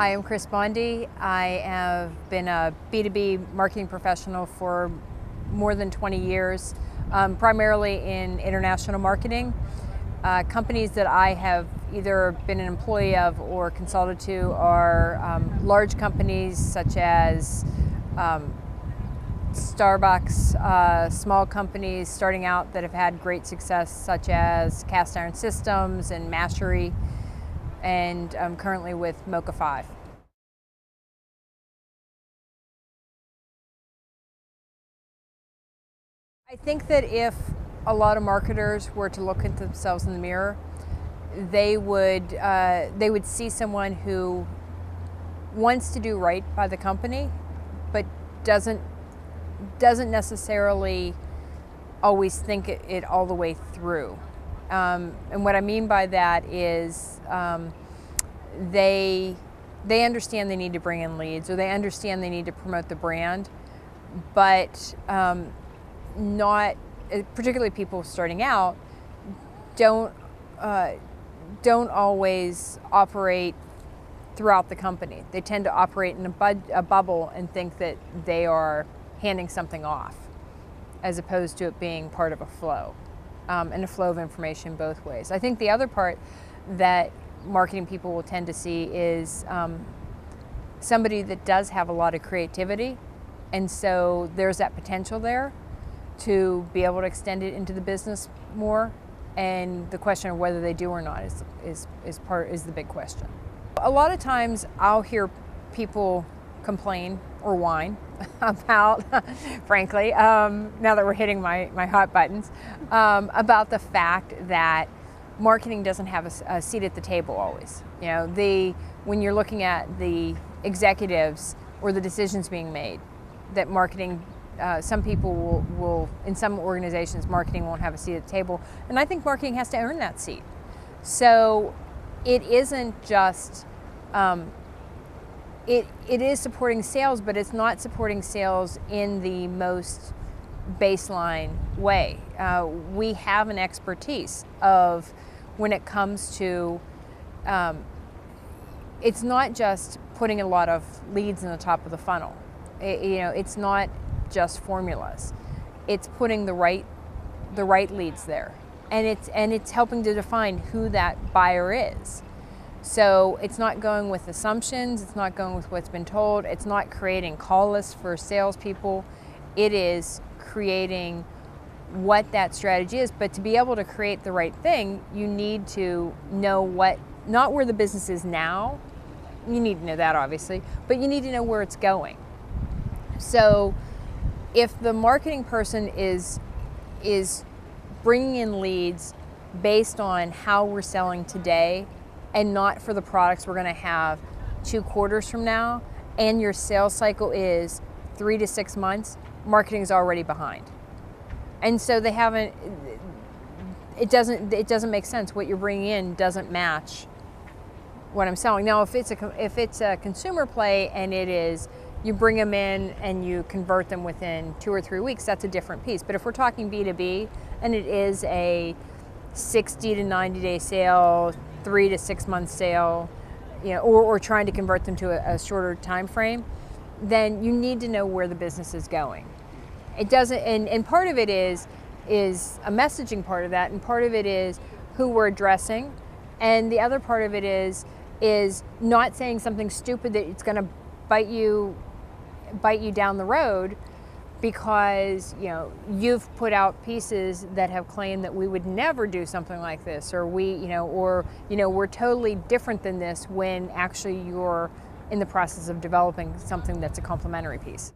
Hi, I'm Chris Bondi. I have been a B2B marketing professional for more than 20 years, primarily in international marketing. Companies that I have either been an employee of or consulted to are large companies such as Starbucks, small companies starting out that have had great success such as Cast Iron Systems and Mashery, and I'm currently with Mocha 5. I think that if a lot of marketers were to look at themselves in the mirror, they would see someone who wants to do right by the company, but doesn't necessarily always think it all the way through. And what I mean by that is they understand they need to bring in leads, or they understand they need to promote the brand, but not, particularly people starting out, don't always operate throughout the company. They tend to operate in a bubble and think that they are handing something off, as opposed to it being part of a flow, and a flow of information both ways. I think the other part that marketing people will tend to see is somebody that does have a lot of creativity, and so there's that potential there to be able to extend it into the business more, and the question of whether they do or not is the big question. A lot of times I'll hear people complain or whine about, frankly, now that we're hitting my hot buttons, about the fact that marketing doesn't have a seat at the table always. You know, when you're looking at the executives or the decisions being made, that marketing, some people will, in some organizations, marketing won't have a seat at the table, and I think marketing has to earn that seat. So it isn't just, it is supporting sales, but it's not supporting sales in the most baseline way. We have an expertise of when it comes to, it's not just putting a lot of leads in the top of the funnel. It's not just formulas. It's putting the right leads there, and it's helping to define who that buyer is. So it's not going with assumptions, it's not going with what's been told, it's not creating call lists for salespeople. It is creating what that strategy is. But to be able to create the right thing, you need to know not where the business is now, you need to know that obviously, but you need to know where it's going. So if the marketing person is bringing in leads based on how we're selling today and not for the products we're going to have 2 quarters from now, and your sales cycle is 3 to 6 months, marketing is already behind. And so they haven't, it doesn't make sense. What you're bringing in doesn't match what I'm selling. Now, if it's a consumer play and it is, you bring them in and you convert them within 2 or 3 weeks, that's a different piece. But if we're talking B2B and it is a 60 to 90 day sale, 3 to 6 month sale, or trying to convert them to a shorter time frame, then you need to know where the business is going. It doesn't, and part of it is a messaging part of that, and part of it is who we're addressing, and the other part of it is not saying something stupid that it's going to bite you down the road, because you've put out pieces that have claimed that we would never do something like this, or we're totally different than this, when actually you're in the process of developing something that's a complementary piece.